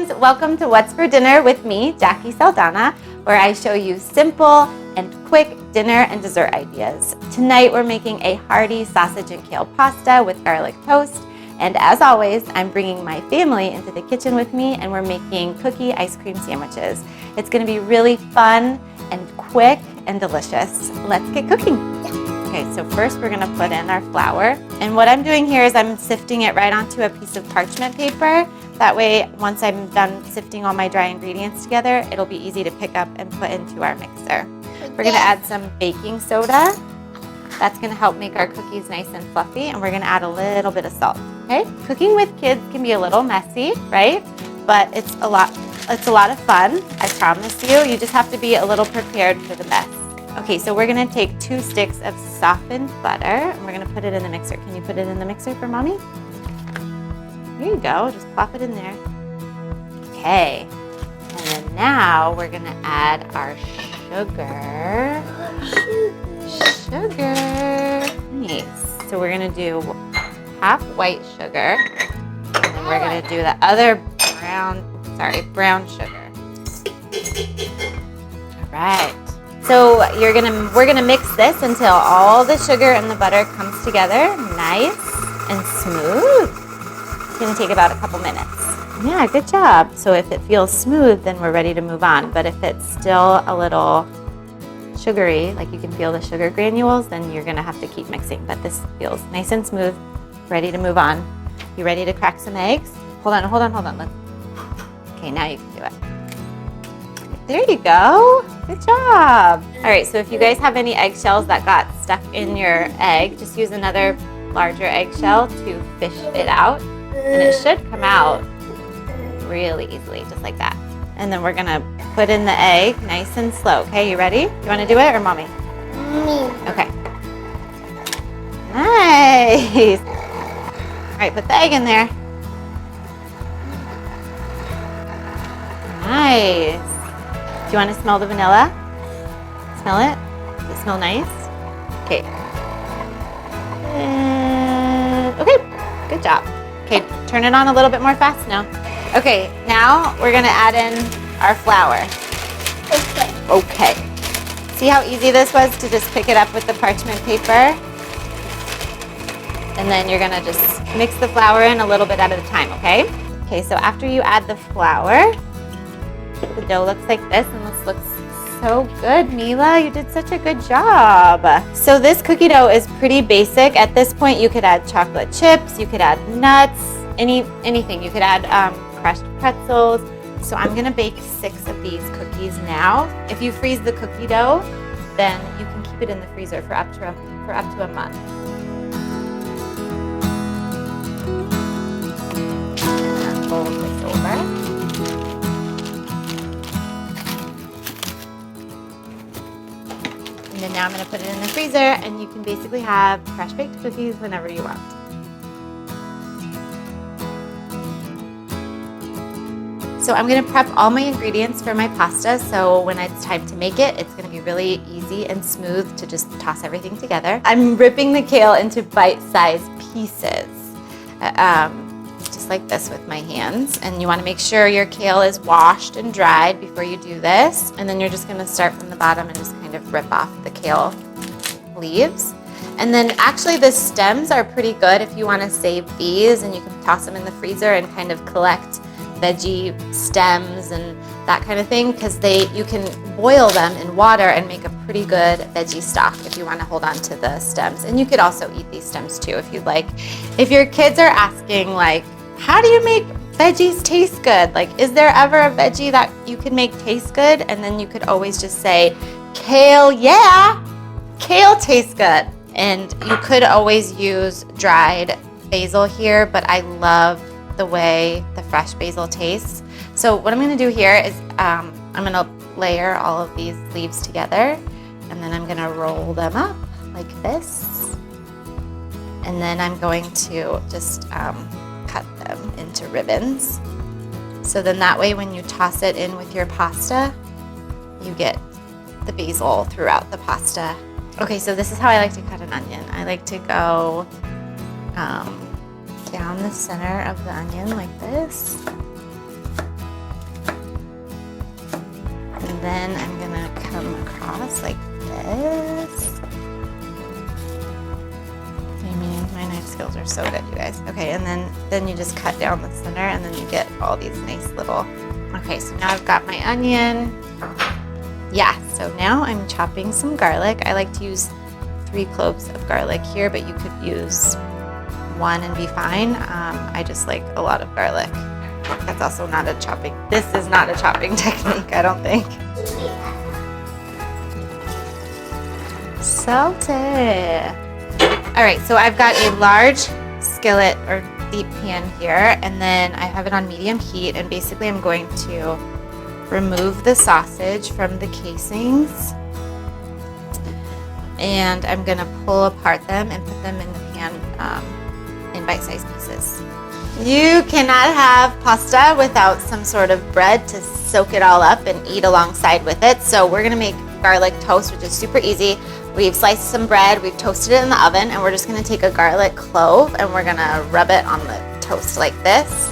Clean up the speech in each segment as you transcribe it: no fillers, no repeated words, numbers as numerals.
friends, welcome to What's for Dinner with me, Jacqui Saldana, where I show you simple and quick dinner and dessert ideas. Tonight we're making a hearty sausage and kale pasta with garlic toast, and as always, I'm bringing my family into the kitchen with me and we're making cookie ice cream sandwiches. It's going to be really fun and quick and delicious. Let's get cooking. Okay, so first we're going to put in our flour, and what I'm doing here is I'm sifting it right onto a piece of parchment paper. That way, once I'm done sifting all my dry ingredients together, it'll be easy to pick up and put into our mixer. We're gonna add some baking soda. That's gonna help make our cookies nice and fluffy, and we're gonna add a little bit of salt, okay? Cooking with kids can be a little messy, right? But it's a lot of fun, I promise you. You just have to be a little prepared for the mess. Okay, so we're gonna take 2 sticks of softened butter, and we're gonna put it in the mixer. Can you put it in the mixer for mommy? There you go, just plop it in there. Okay, and then now we're gonna add our sugar. Nice. So we're gonna do half white sugar, and then we're gonna do the other brown sugar. All right. So we're gonna mix this until all the sugar and the butter comes together nice and smooth. It's gonna take about a couple minutes. Yeah, good job. So if it feels smooth, then we're ready to move on. But if it's still a little sugary, like you can feel the sugar granules, then you're gonna have to keep mixing. But this feels nice and smooth, ready to move on. You ready to crack some eggs? Hold on. Okay, now you can do it. There you go. Good job. All right, so if you guys have any eggshells that got stuck in your egg, just use another larger eggshell to fish it out. And it should come out really easily, just like that. And then we're gonna put in the egg nice and slow. Okay, you ready? You wanna do it or mommy? Me. Okay. Nice. All right, put the egg in there. Nice. Do you wanna smell the vanilla? Smell it? Does it smell nice? Okay. And, okay, good job. Okay, turn it on a little bit more fast now. Okay, now we're gonna add in our flour. Okay. See how easy this was to just pick it up with the parchment paper? And then you're gonna just mix the flour in a little bit at a time, okay? Okay, so after you add the flour, the dough looks like this, and this looks so good, Mila. You did such a good job. So this cookie dough is pretty basic. At this point, you could add chocolate chips, you could add nuts, anything. You could add crushed pretzels. So I'm gonna bake 6 of these cookies now. If you freeze the cookie dough, then you can keep it in the freezer for up to a month. Fold this over. And now I'm going to put it in the freezer, and you can basically have fresh baked cookies whenever you want. So I'm going to prep all my ingredients for my pasta, so when it's time to make it, it's going to be really easy and smooth to just toss everything together. I'm ripping the kale into bite-sized pieces, just like this with my hands. And you want to make sure your kale is washed and dried before you do this. And then you're just going to start from the bottom and just kind of rip off the kale leaves. And then actually the stems are pretty good if you want to save these, and you can toss them in the freezer and kind of collect veggie stems and that kind of thing, because you can boil them in water and make a pretty good veggie stock if you want to hold on to the stems. And you could also eat these stems too if you'd like. If your kids are asking, like, how do you make veggies taste good? Like, is there ever a veggie that you can make taste good? And then you could always just say, kale, yeah, kale tastes good. And you could always use dried basil here, but I love the way the fresh basil tastes. So what I'm gonna do here is I'm gonna layer all of these leaves together, and then I'm gonna roll them up like this. And then I'm going to just cut them into ribbons. So then that way when you toss it in with your pasta, you get the basil throughout the pasta. Okay, so this is how I like to cut an onion. I like to go down the center of the onion like this. then I'm gonna come across like this. I mean, my knife skills are so good, you guys. Okay, and then you just cut down the center, and then you get all these nice little. Okay, so now I've got my onion. Yeah, so now I'm chopping some garlic. I like to use 3 cloves of garlic here, but you could use 1 and be fine. I just like a lot of garlic. That's also not a chopping. This is not a chopping technique, I don't think. Salt it. All right, so I've got a large skillet or deep pan here, and then I have it on medium heat, and basically I'm going to remove the sausage from the casings, and I'm gonna pull apart them and put them in the pan in bite-sized pieces. You cannot have pasta without some sort of bread to soak it all up and eat alongside with it. So we're gonna make garlic toast, which is super easy. We've sliced some bread, we've toasted it in the oven, and we're just gonna take a garlic clove and we're gonna rub it on the toast like this.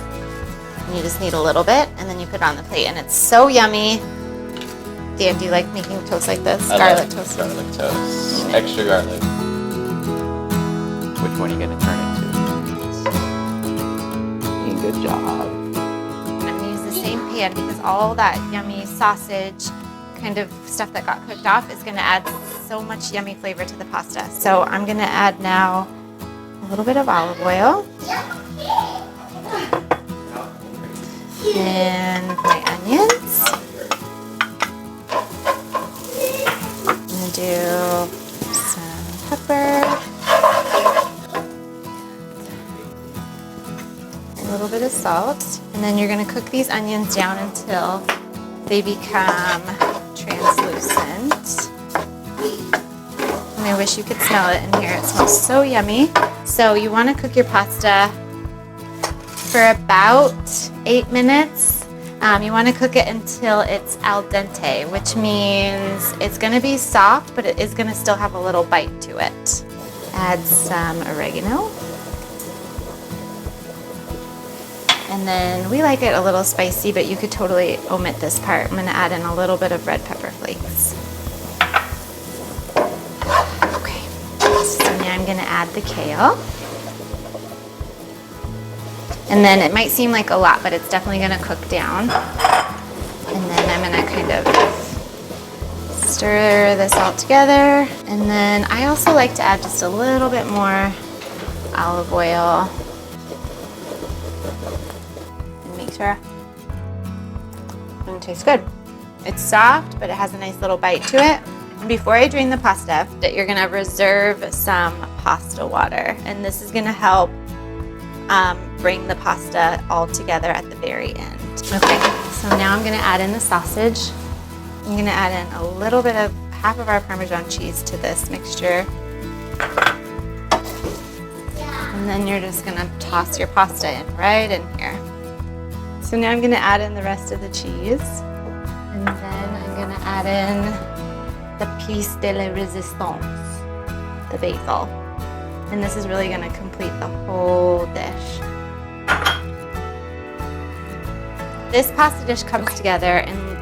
And you just need a little bit, and then you put it on the plate, and it's so yummy. Dan, do you like making toast like this? Garlic toast. Garlic toast. Extra garlic. Which one are you gonna turn it to? Good job. I'm gonna use the same pan because all that yummy sausage kind of stuff that got cooked off is gonna add so much yummy flavor to the pasta. So I'm gonna add now a little bit of olive oil and my onions. I'm gonna do some pepper. A little bit of salt, and then you're going to cook these onions down until they become translucent. And I wish you could smell it in here. It smells so yummy. So you want to cook your pasta for about 8 minutes. You want to cook it until it's al dente, which means it's going to be soft, but it is going to still have a little bite to it. Add some oregano. And then we like it a little spicy, but you could totally omit this part. I'm gonna add in a little bit of red pepper flakes. Okay, so now I'm gonna add the kale. And then it might seem like a lot, but it's definitely gonna cook down. And then I'm gonna kind of stir this all together. And then I also like to add just a little bit more olive oil. And it tastes good. It's soft, but it has a nice little bite to it. And before I drain the pasta, you're gonna reserve some pasta water, and this is gonna help bring the pasta all together at the very end. Okay, so now I'm gonna add in the sausage. I'm gonna add in a little bit of half of our Parmesan cheese to this mixture. And then you're just gonna toss your pasta in right in here. So now I'm gonna add in the rest of the cheese, and then I'm gonna add in the piece de la resistance, the basil. And this is really gonna complete the whole dish. This pasta dish comes together in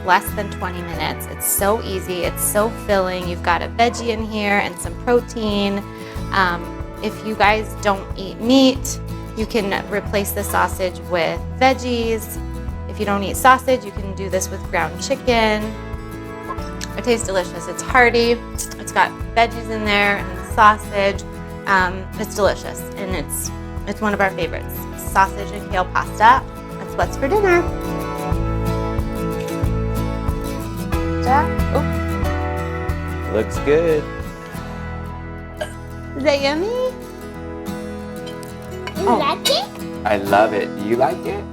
less than 20 minutes. It's so easy, it's so filling. You've got a veggie in here and some protein. If you guys don't eat meat, you can replace the sausage with veggies. If you don't eat sausage, you can do this with ground chicken. It tastes delicious. It's hearty. It's got veggies in there and sausage. It's delicious, and it's one of our favorites. Sausage and kale pasta. That's what's for dinner. Oh. Looks good. Is that yummy? You like it? I love it. Do you like it?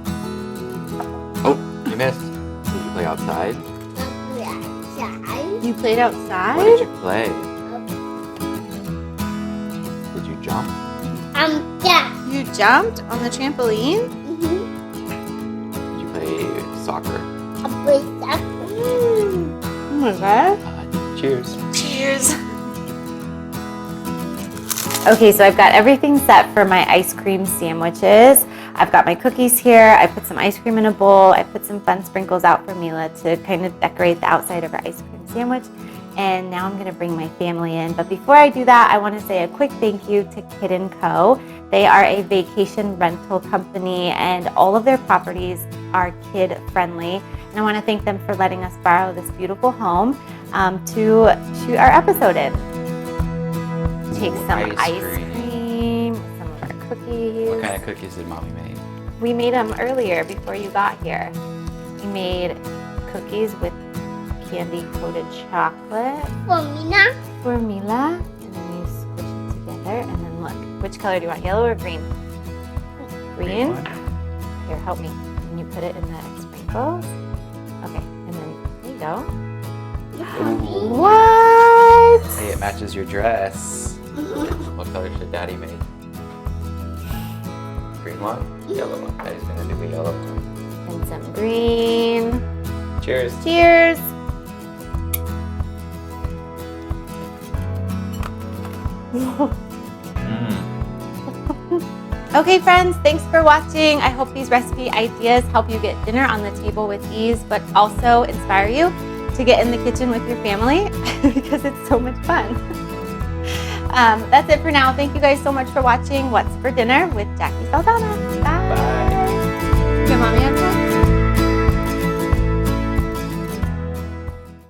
Oh, you missed. Did you play outside? Outside. You played outside? What did you play? Did you jump? Yeah. You jumped on the trampoline? Did you play soccer? I play soccer. Oh my god. Cheers. Cheers. Okay, so I've got everything set for my ice cream sandwiches. I've got my cookies here. I put some ice cream in a bowl. I put some fun sprinkles out for Mila to kind of decorate the outside of her ice cream sandwich. And now I'm going to bring my family in. But before I do that, I want to say a quick thank you to Kid & Co. They are a vacation rental company, and all of their properties are kid friendly. And I want to thank them for letting us borrow this beautiful home to shoot our episode in. Take some ice cream, some of our cookies. What kind of cookies did Mommy make? We made them earlier before you got here. We made cookies with candy-coated chocolate for Mila. And then you squish it together. And then look, which color do you want, yellow or green? Green? Here, help me. And you put it in the sprinkles. Okay, and then there you go. What? Hey, it matches your dress. What color should Daddy make? Green one? Yellow one. Daddy's gonna do a yellow one. And some green. Cheers. Cheers. Okay, friends, thanks for watching. I hope these recipe ideas help you get dinner on the table with ease, but also inspire you to get in the kitchen with your family because it's so much fun. That's it for now. Thank you guys so much for watching What's for Dinner with Jacqui Saldana. Bye. Bye. Your mommy